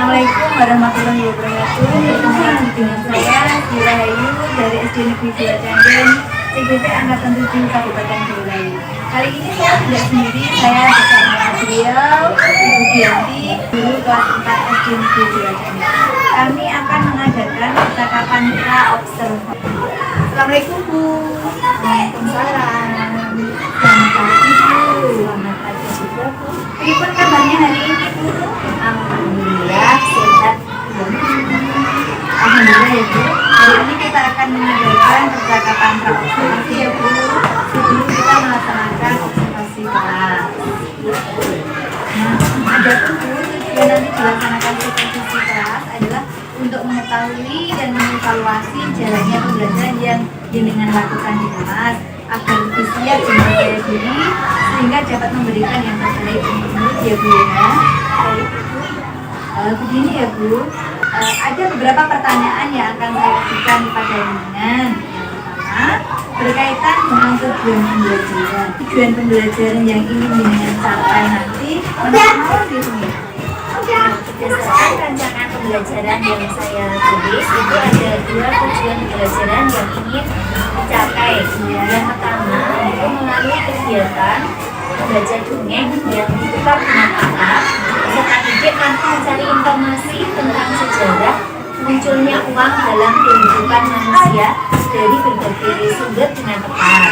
Assalamualaikum warahmatullahi wabarakatuh. Bertemu lagi dengan saya Rahayu dari SD Negeri 2 Canden, CGP Angkatan 7 Kabupaten Boyolali. Kali ini saya tidak sendiri, saya bersama beliau Ibu Dianti, guru kelas 4 SD Negeri 2 Canden. Kami akan mengadakan percakapan pra-observasi. Assalamualaikum Bu. Waalaikumsalam. Selamat pagi Bu. Selamat pagi juga Bu. Bagaimana kabarnya hari ini Bu? Alhamdulillah sehat. Alhamdulillah ya Bu. Hari ini kita akan mengadakan percakapan pra-observasi ya Bu. Sebelum kita melaksanakan observasi kelas. Nah, ada pun Bu, tujuan nanti dilaksanakan observasi kelas adalah untuk mengetahui dan mengevaluasi jalannya pembelajaran yang dengan lakukan di kelas agar lebih siap dan percaya diri sehingga dapat memberikan yang terbaik untuk murid ya Bu ya. Begini ya Bu, ada beberapa pertanyaan yang akan saya berikan kepada jenengan. Yang pertama, berkaitan dengan tujuan pembelajaran. Tujuan pembelajaran yang ingin jenengan capai nanti menurut gitu ya. Berdasarkan rancangan pembelajaran yang saya tulis, itu ada dua tujuan pembelajaran yang ingin dicapai. Yang pertama itu melalui kegiatan membaca dongeng yang ditukar dengan anak, peserta didik mampu mencari informasi tentang sejarah munculnya uang dalam kehidupan manusia dari berbagai sumber dengan tepat.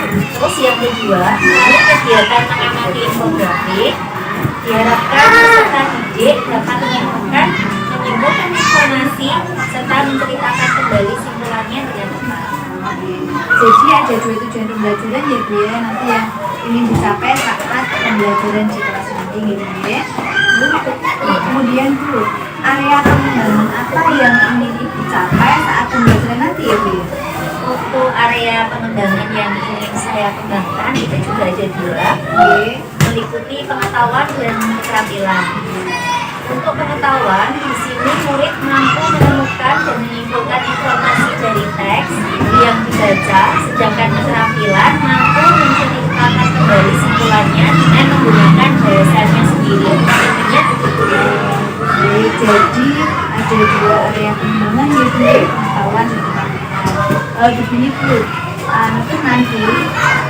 Terus yang kedua, melalui kegiatan mengamati infografik, diharapkan peserta didik dapat menyimpulkan informasi serta menceritakan kembali simpulannya dengan tepat. Jadi ada dua tujuan pembelajaran ya Bu ya, nanti yang ingin dicapai saat pembelajaran di kelas nanti gitu ya. Kemudian Bu, area pengembangan apa yang ingin Ibu capai saat pembelajaran nanti ya Bu ya? Untuk area pengembangan yang ingin saya kembangkan itu juga ada dua, meliputi pengetahuan dan keterampilan. Untuk pengetahuan, di sini murid mampu menemukan dan menyimpulkan informasi dari teks yang dibaca, sedangkan keterampilan mampu menceritakan kembali simpulannya dengan menggunakan bahasanya sendiri. Intinya begitu. Jadi ada dua area pengembangan yaitu pengetahuan dan keterampilan. Begini Bu, untuk nanti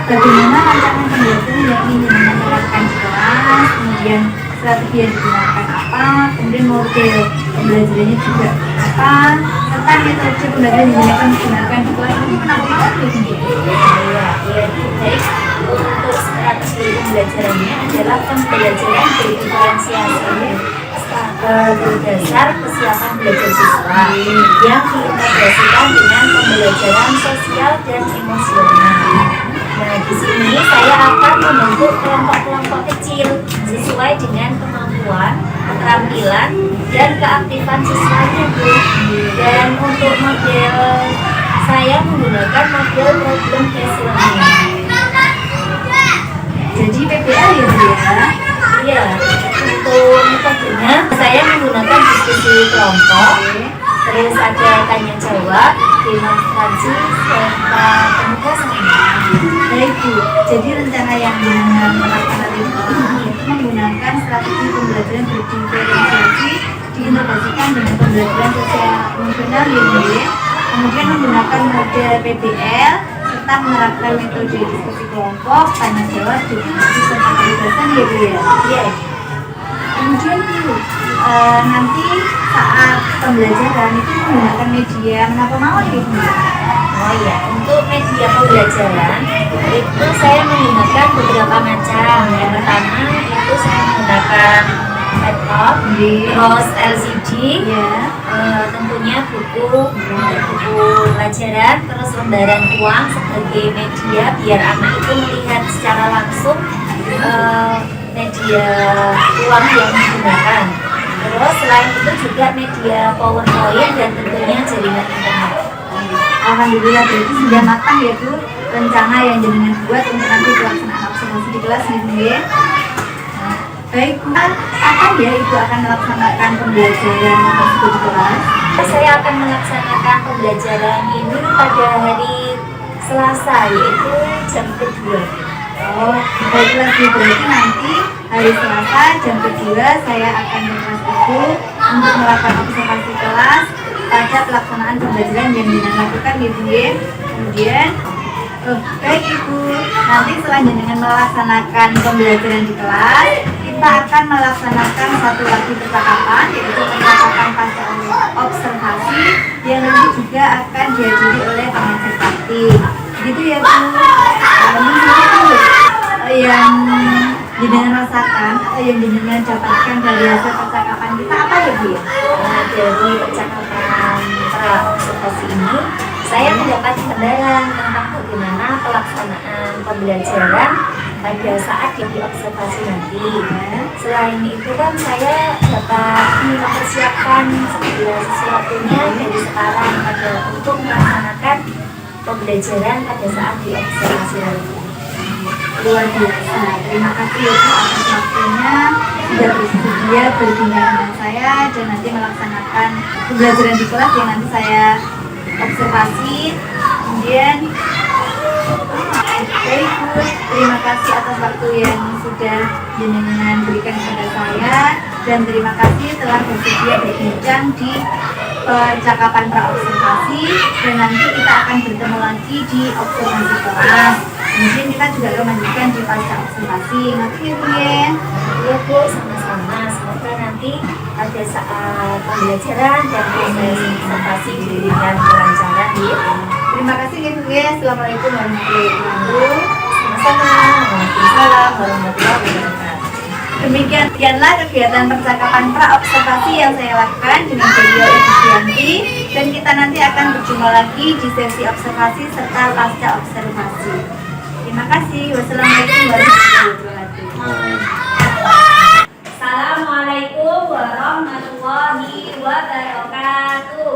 bagaimana rancangan pembelajaran yang ingin menerapkan di kelas, kemudian strategi yang digunakan apa, kemudian model pembelajarannya juga apa, serta metode pembelajaran yang digunakan di kelas ini menampilkan Baik, untuk strategi pembelajarannya adalah pembelajaran berdiferensiasi berdasar kesiapan belajar siswa yang diintegrasikan dengan pembelajaran sosial dan emosional. Nah, di sini saya akan membentuk kelompok-kelompok kecil sesuai dengan kemampuan, keterampilan, dan keaktifan siswanya Bu. Dan untuk model saya menggunakan model problem based learning. Jadi PBL ya Bu ya? Iya, untuk metodenya saya menggunakan diskusi kelompok, terus ada tanya jawab, demonstrasi, serta penugasan. Baik Bu, jadi rencana yang dengan melakukan itu yaitu menggunakan strategi pembelajaran berdiferensiasi diintegrasikan dengan pembelajaran sosial emosional ya Bu ya. Kemudian menggunakan model PBL serta menerapkan metode diskusi kelompok, tanya jawab, demonstrasi, serta penugasan ya Bu ya. Iya. Kemudian Bu, nanti saat pembelajaran itu menggunakan media menapa mawon ya Bu? Oh iya, untuk media pembelajaran itu saya menggunakan beberapa macam. Yang pertama itu saya menggunakan laptop, terus LCD, tentunya buku pelajaran, terus lembaran uang sebagai media biar anak itu melihat secara langsung media uang yang digunakan. Terus selain itu juga media PowerPoint dan tentunya jaringan internet. Alhamdulillah berarti sudah matang ya Bu rencana yang jenengan buat untuk nanti pelaksanaan observasi di kelas nih Bu ya. Baik Bu, kapan ya Ibu akan melaksanakan pembelajaran tersebut di kelas? Saya akan melaksanakan pembelajaran ini pada hari Selasa, yaitu jam kedua. Oh, baiklah Bu, berarti nanti hari Selasa jam kedua saya akan ke kelas Ibu untuk melakukan observasi kelas pada pelaksanaan pembelajaran yang dilakukan gitu ya. Kemudian baik Ibu, nanti selanjutnya melaksanakan pembelajaran di kelas, kita akan melaksanakan satu lagi percakapan, yaitu percakapan pasca observasi yang nanti juga akan dihadiri oleh pengajar praktik. Gitu ya Bu. Yang jenengan rasakan atau yang jenengan dapatkan dari hasil percakapan kita apa ya Bu ya? Dari percakapan pra-observasi ini, saya mendapat gambaran tentang bagaimana pelaksanaan pembelajaran pada saat diobservasi nanti. Selain itu kan saya dapat mempersiapkan segala sesuatunya dari sekarang untuk melaksanakan pembelajaran pada saat diobservasi nanti. Luar biasa. Terima kasih ya Bu atas waktunya sudah bersedia berbincang dengan saya dan nanti melaksanakan pembelajaran di kelas yang nanti saya observasi. Kemudian baik Bu, terima kasih atas waktu yang sudah jenengan berikan kepada saya dan terima kasih telah bersedia berbincang di percakapan pra-observasi dan nanti kita akan bertemu lagi di observasi kelas. Kemudian kita juga akan melanjutkan di pasca observasi. Nanti ya Bu ya. Ya Bu, sama-sama. Semoga nanti pada saat pembelajaran dan proses observasi diberikan kelancaran ya. Terima kasih ya Bu ya. Assalamualaikum warahmatullahi wabarakatuh. Sama-sama. Waalaikumsalam warahmatullahi wabarakatuh. Demikianlah kegiatan percakapan pra-observasi yang saya lakukan dengan beliau Ibu Dianti dan kita nanti akan berjumpa lagi di sesi observasi serta pasca observasi. Terima kasih. Wassalamualaikum warahmatullahi wabarakatuh. Assalamualaikum warahmatullahi wabarakatuh.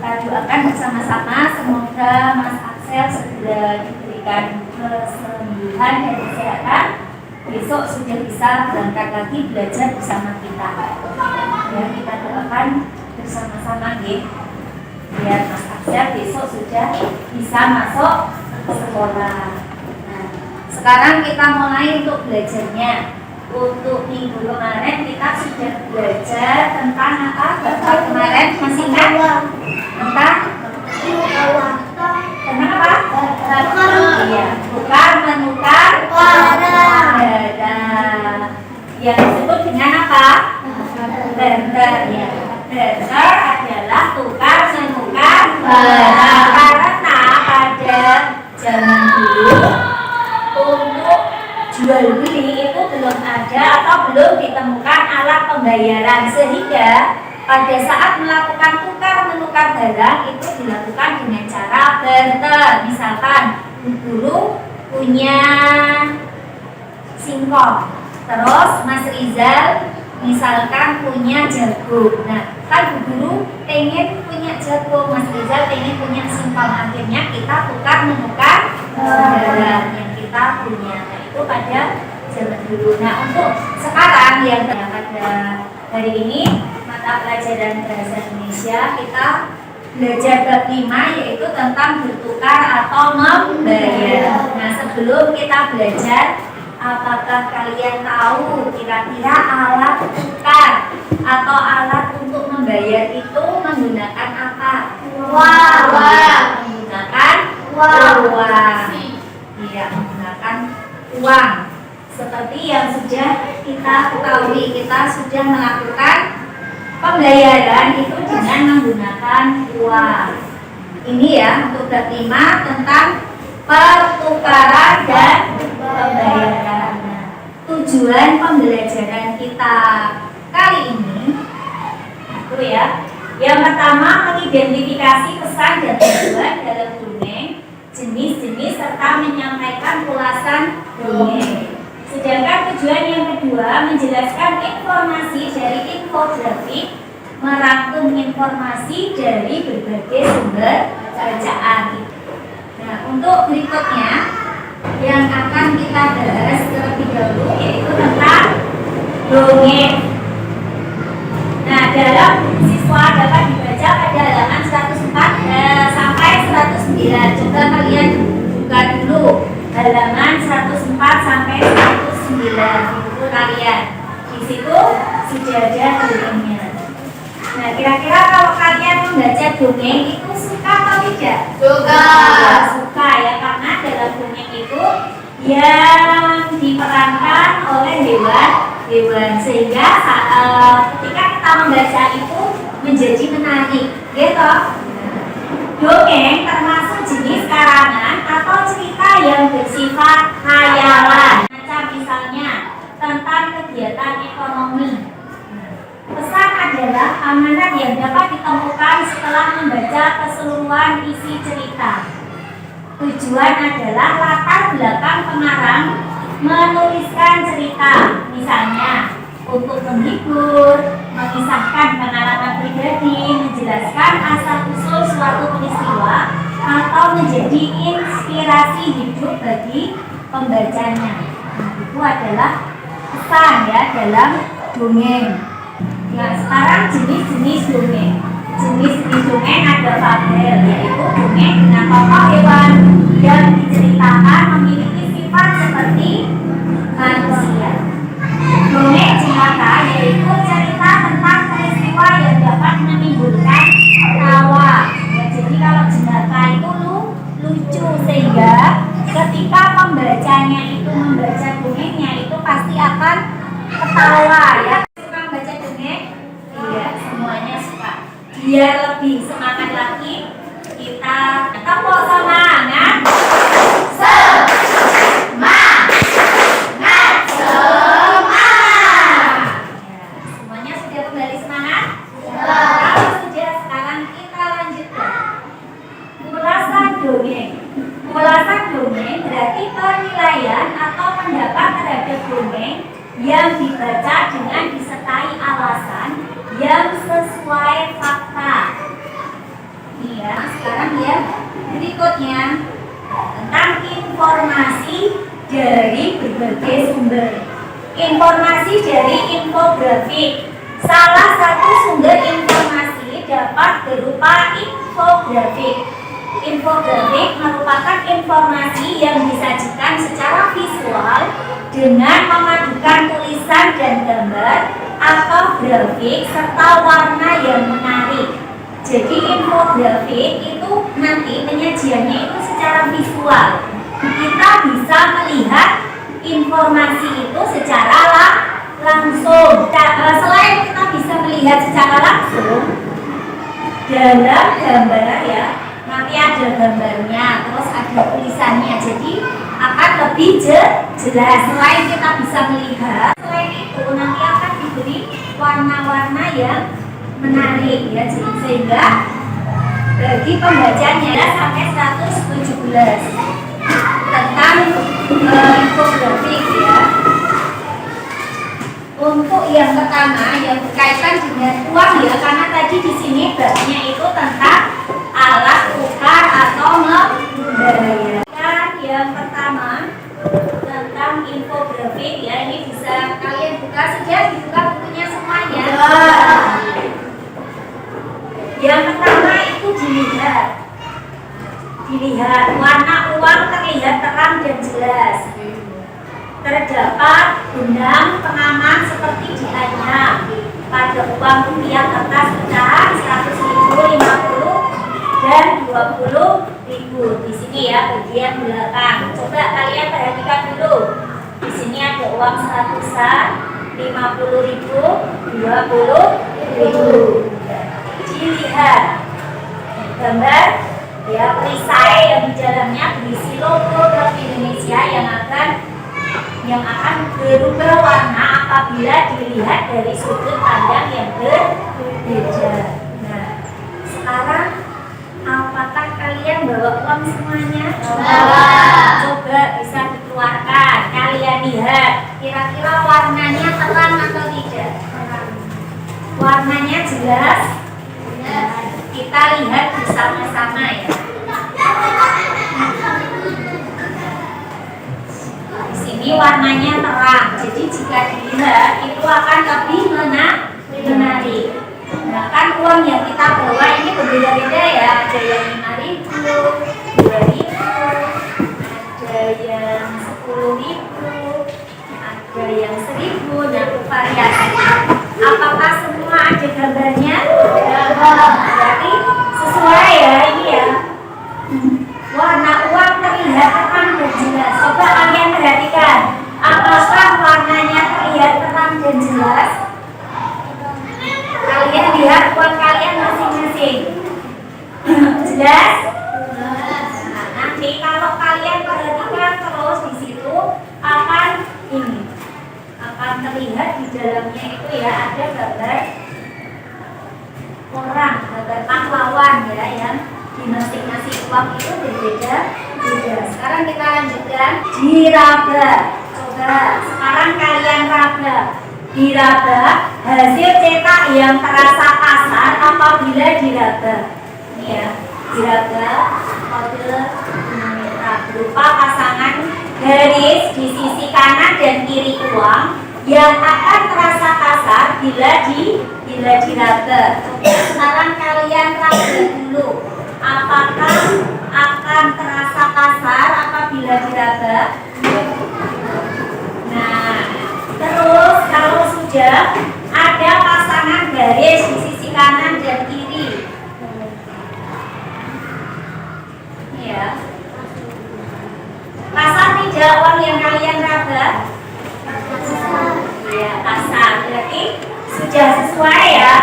kita doakan bersama-sama semoga Mas Axel segera diberikan kesembuhan dan kesehatan. Besok sudah bisa berangkat lagi belajar bersama kita. Ya, kita doakan bersama-sama ya. Biar Mas Axel besok sudah bisa masuk sekolah. Nah, sekarang kita mulai untuk belajarnya. Untuk minggu kemarin kita sudah belajar tentang apa? Bapak kemarin masih ingat? Tentang apa? Iya, tukar menukar dada. Yang disebut dengan apa? Barter. Ya, barter adalah tukar menukar barang. Karena pada zaman dulu untuk jual beli itu belum ada atau belum ditemukan alat pembayaran, sehingga pada saat melakukan tukar menukar barang itu dilakukan dengan cara barter. Misalkan Bu Guru punya singkong, terus Mas Rizal misalkan punya jagung. Nah, kan Bu Guru pengen punya jagung, Mas Rizal pengen punya singkong, akhirnya kita tukar menukar barang yang kita punya. Nah, itu pada zaman dulu. Nah, untuk sekarang yang pada hari ini mata pelajaran bahasa Indonesia kita belajar bab 5, yaitu tentang bertukar atau membayar. Nah, sebelum kita belajar, apakah kalian tahu kira-kira alat tukar atau alat untuk membayar itu menggunakan apa? Uang. Menggunakan uang. Iya, menggunakan uang. Seperti yang sudah kita ketahui, kita sudah melakukan pembayaran itu dengan menggunakan uang. Ini ya untuk bab 5 tentang pertukaran dan pembayaran. Nah, tujuan pembelajaran kita kali ini itu ya, yang pertama mengidentifikasi pesan dan tujuan dalam dongeng, jenis-jenis serta menyampaikan ulasan dongeng. Sedangkan tujuan yang kedua menjelaskan informasi dari infografik, merangkum informasi dari berbagai sumber bacaan. Nah, untuk berikutnya yang akan kita bahas terlebih dahulu yaitu tentang dongeng. Nah, dalam buku siswa dapat dibaca pada halaman 104 sampai 109. Coba kalian buka dulu halaman 104 sampai 109 di buku kalian. Di situ sudah ada dongengnya. Nah, kira-kira kalau kalian membaca dongeng itu suka atau tidak? Suka ya, karena dalam dongeng itu yang diperankan oleh hewan, sehingga ketika kita membaca itu menjadi menarik, gitu. Dongeng termasuk jenis karangan atau cerita yang bersifat khayalan. Macam misalnya tentang kegiatan ekonomi. Pesan adalah amanat yang dapat ditemukan setelah membaca keseluruhan isi cerita. Tujuan adalah latar belakang pengarang menuliskan cerita, misalnya untuk menghibur, mengisahkan pengalaman pribadi, menjelaskan asal-usul suatu peristiwa, atau menjadi inspirasi hidup bagi pembacanya. Nah, itu adalah pesan ya dalam dongeng. Nah, sekarang jenis-jenis dongeng. Jenis-jenis dongeng ada fabel, yaitu dongeng dengan tokoh hewan yang diceritakan memiliki sifat seperti manusia. Dongeng jenaka yaitu cerita tentang peristiwa yang dapat menimbulkan tawa. Ya, jadi kalau jenaka itu lucu, sehingga ketika pembacanya itu membaca dongengnya itu pasti akan ketawa ya. Suka baca dongeng? Iya, semuanya suka. Biar lebih semangat lagi, kita tepuk semangat. Semuanya sudah kembali semangat? Kalau sudah, sekarang kita lanjutkan. Ulasan dongeng. Ulasan dongeng berarti penilaian atau pendapat terhadap dongeng yang dibaca dengan disertai alasan yang sesuai fakta. Ini ya. Sekarang ya berikutnya tentang informasi dari berbagai sumber. Informasi dari infografik. Salah satu sumber informasi dapat berupa infografik. Infografik merupakan informasi yang disajikan secara visual dengan memadukan tulisan dan gambar atau grafik serta warna yang menarik. Jadi infografik itu nanti penyajiannya itu secara visual. Kita bisa melihat informasi itu secara langsung. Selain kita bisa melihat secara langsung dalam gambar ya, nanti ada gambarnya, terus ada tulisannya, jadi akan lebih jelas. Selain kita bisa melihat, selain itu nanti akan diberi warna-warna yang menarik ya, sehingga bagi pembacanya sampai 117 tentang infografik ya. Untuk yang pertama yang berkaitan dengan uang ya, karena tadi di sini babnya itu tentang alat tukar atau membayar. Yang pertama tentang infografik ya, ini bisa kalian buka saja, dibuka bukunya semuanya. Yang pertama itu dilihat warna uang terlihat terang dan jelas. Terdapat benang pengaman seperti di ayam pada uang rupiah kertas pecahan 100.000, 50 dan 20.000. Di sini ya bagian belakang. Coba kalian perhatikan dulu. Di sini ada uang 100-an, 50.000, 20.000. Dilihat gambar ya perisai yang di dalamnya berisi logo Bank Indonesia yang akan berubah warna apabila dilihat dari sudut pandang yang berbeda. Nah, sekarang apakah kalian bawa uang semuanya? Coba bisa dikeluarkan. Kalian lihat, kira-kira warnanya terang atau tidak? Warnanya jelas? Kita lihat bersama-sama ya. Di sini warnanya terang, jadi jika dilihat itu akan lebih menarik. Nah, kan uang yang kita bawa ini berbeda-beda ya. Ada yang 5.000, 2.000, ada yang 10.000, ada yang 1.000. Nah, variasi. Apakah semua ada gambarnya? Berarti sesuai ya ini ya. Warna uang terlihat terang dan jelas. Coba kalian perhatikan, apakah warnanya terlihat terang dan jelas? Kalian lihat uang kalian masing-masing. Jelas? Nah, nanti kalau kalian perhatikan terus di situ akan terlihat di dalamnya itu ya ada gambar orang, gambar pahlawan ya, yang di masing-masing uang itu berbeda. Sekarang kita lanjutkan diraba. Coba sekarang kalian raba. Diraba hasil cetak yang terasa kasar apabila diraba. Ini ya, diraba kode berupa pasangan garis di sisi kanan dan kiri uang yang akan terasa kasar bila diraba. Sekarang kalian raba dulu. Apakah akan terasa kasar apabila diraba? Nah, terus kalau sudah ada pasangan garis di sisi kanan dan kiri, ya, kasar tidak uang yang kalian raba? Ya, kasar. Berarti sudah sesuai ya.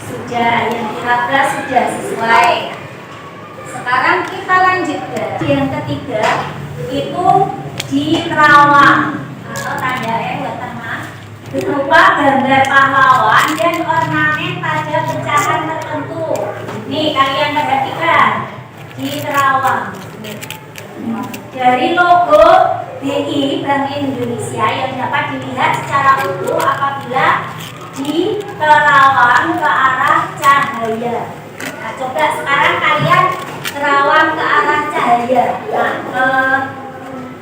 Sudah yang diraba sudah sesuai. Sekarang kita lanjutkan yang ketiga, itu dirawang atau tanda watermark berupa gambar pahlawan dan ornamen pada pecahan tertentu. Nih kalian perhatikan, dirawang dari logo BI Bank Indonesia yang dapat dilihat secara utuh apabila di terawang ke arah cahaya. Nah, coba sekarang kalian terawang ke arah cahaya. Nah,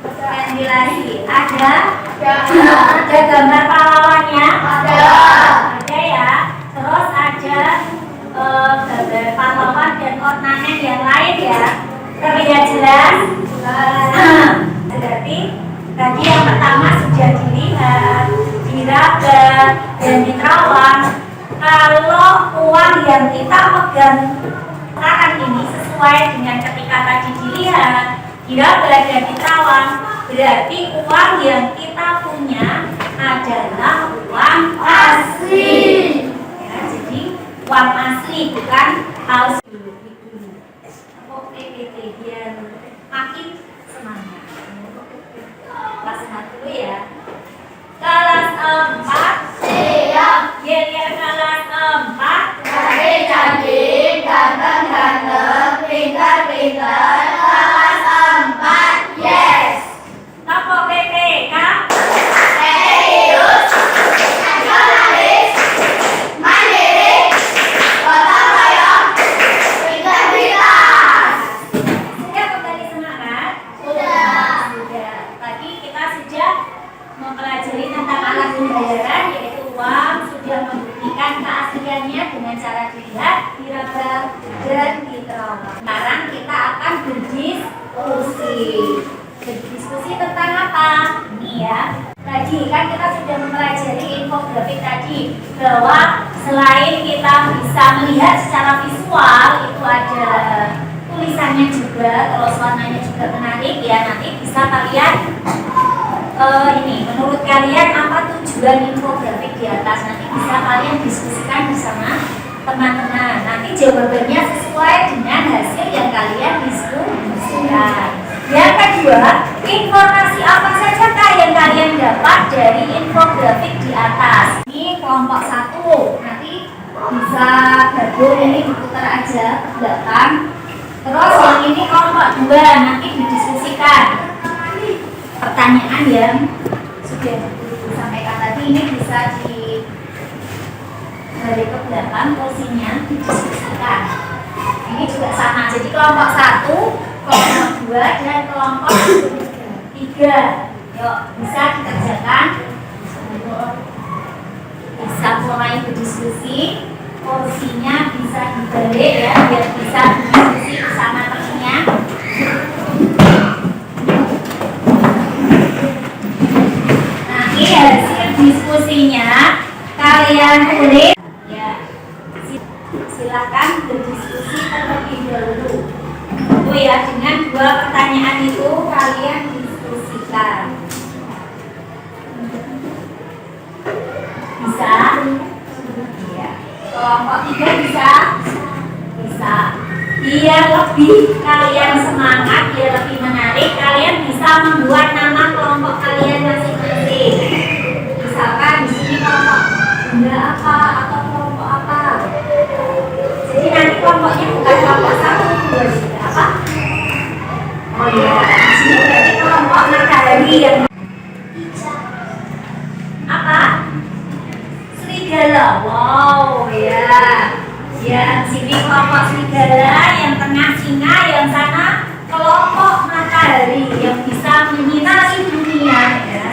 ventilasi ada gambar pahlawannya? Ada ya. Terus ada gambar pahlawan dan ornamen yang lain ya. Terlihat jelas? Berarti tadi yang pertama sudah dilihat, diraba dan diterawang. Kalau uang yang kita pegang sekarang ini sesuai dengan ketika tadi dilihat, diraba dan diterawang, berarti uang yang kita punya adalah uang asli. Ya, jadi uang asli bukan palsu. PPT biar makin semangat. Kelas 1 dulu ya. Kelas 4 siap. Ya, kelas 4 cantik, ganteng, pintar. Kelas 4 yes. Tokoh PPK serius, nasionalis, mandiri, gotong royong, integritas. Sudah kembali semangat? Sudah. Tadi kita sudah mempelajari tentang alat pembayaran, yaitu uang, sudah membuktikan keasliannya dengan cara dilihat, diraba, dan diterawang. Sekarang kita akan berdiskusi tentang apa? Ini ya. Tadi kan kita sudah mempelajari infografik tadi, bahwa selain kita bisa melihat secara visual, itu ada tulisannya juga, terus warnanya juga menarik ya. Nanti bisa kalian ini, menurut kalian apa tujuan infografik di atas? Nanti bisa kalian diskusikan bersama teman-teman. Nanti jawabannya sesuai dengan hasil yang kalian diskusikan. Yang kedua, informasi apa saja yang kalian dapat dari infografik di atas? Ini kelompok 1, nanti bisa gabung, ini diputar aja ke belakang. Terus yang ini kelompok 2, nanti didiskusikan. Pertanyaan yang sudah disampaikan tadi ini bisa balik ke belakang, posisinya didiskusikan. Ini juga sama, jadi kelompok 1, kelompok 2, dan kelompok 3. Yuk, bisa dikerjakan. Bisa mulai berdiskusi, posisinya bisa dibalik ya, biar bisa berdiskusi bersama temannya. Nah, ini hasil diskusinya. Kalian tulis ya. Silakan berdiskusi terlebih dahulu. Oh ya, dengan 2 pertanyaan itu kalian diskusikan. Bisa? Ya. Kelompok 3 bisa? Bisa. Biar lebih kalian semangat, biar lebih menarik, kalian bisa membuat nama kelompok kalian masing-masing. Misalkan di sini kelompok benda apa atau kelompok apa. Jadi nanti kelompoknya bukan kelompok 1, 2, 3 apa? Oh iya, di sini berarti kelompok matahari yang apa? Serigala. Wow ya. Ya, sini kelompok serigala, yang tengah singa, yang sana kelompok matahari yang bisa menyinari dunia ya.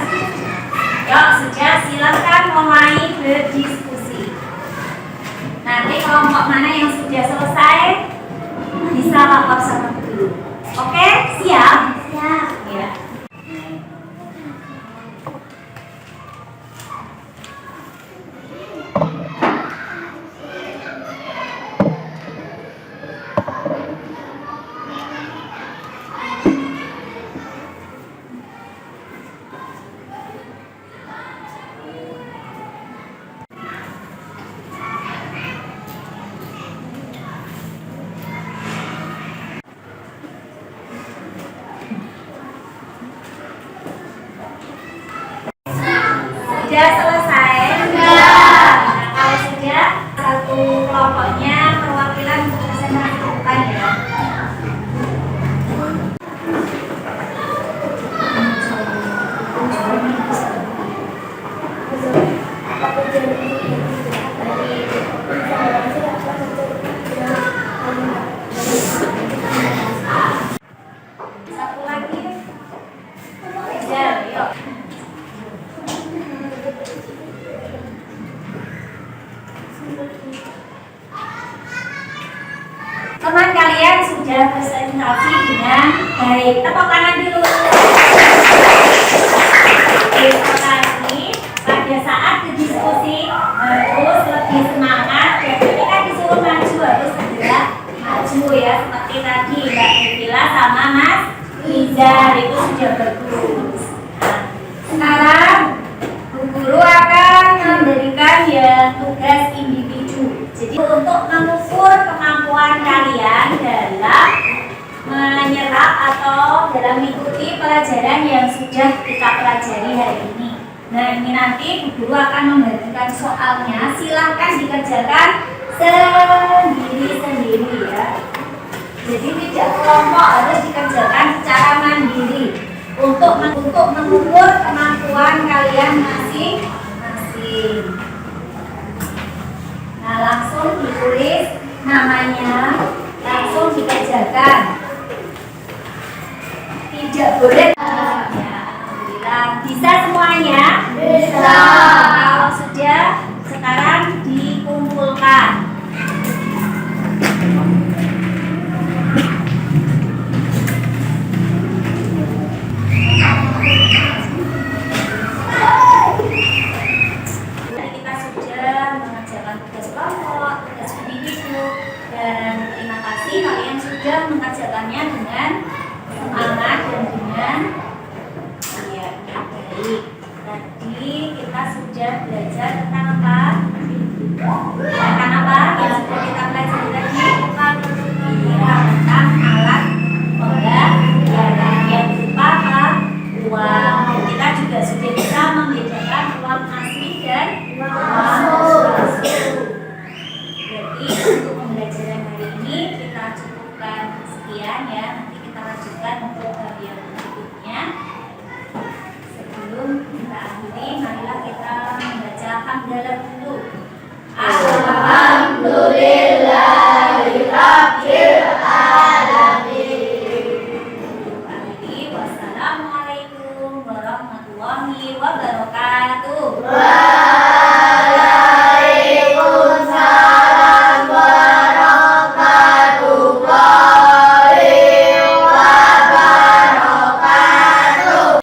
Yuk, sudah, silakan mulai berdiskusi. Nanti kelompok mana yang sudah selesai bisa lapor sama guru. Oke, siap? Siap. Ya. Sudah selesai? Sudah. Nah, kalau sudah, satu kelompoknya perwakilan untuk presentasikan ya. teman kalian sudah presentasi dengan baik. Tepuk tangan dulu. Presentasi pada saat diskusi harus lebih semangat dan ketika disuruh maju harus segera maju ya, seperti tadi Mbak Nabila sama Mas Rizal itu sudah bagus. Nah, sekarang Bu Guru akan memberikan ya tugas individu. Jadi untuk mengukur kemampuan kalian dalam menyerap atau dalam mengikuti pelajaran yang sudah kita pelajari hari ini. Nah, ini nanti Bu Guru akan memberikan soalnya. Silahkan dikerjakan sendiri-sendiri ya. Jadi tidak kelompok, harus dikerjakan secara mandiri untuk mengukur kemampuan kalian masing-masing. Nah, langsung ditulis namanya, langsung dikerjakan. Tidak boleh. Ya, alhamdulillah. Bisa semuanya? Bisa. Kalau sudah, sekarang dikumpulkan. Kita sudah mengerjakan tugas kelompok, tugas individu, dan terima kasih kalian sudah mengerjakannya dengan semangat dan dengan baik. Tadi kita sudah belajar tentang apa? Tentang apa yang sudah kita pelajari tadi? Tentang alat pembayaran yang berupa apa? Uang. Dan kita juga sudah bisa membedakan uang asli dan uang palsu. Jadi untuk pembelajaran hari ini kita cukupkan sekian ya. Nanti kita lanjutkan untuk bagian berikutnya. Sebelum kita akhiri, marilah kita membaca hamdalah dulu. Alhamdulillah.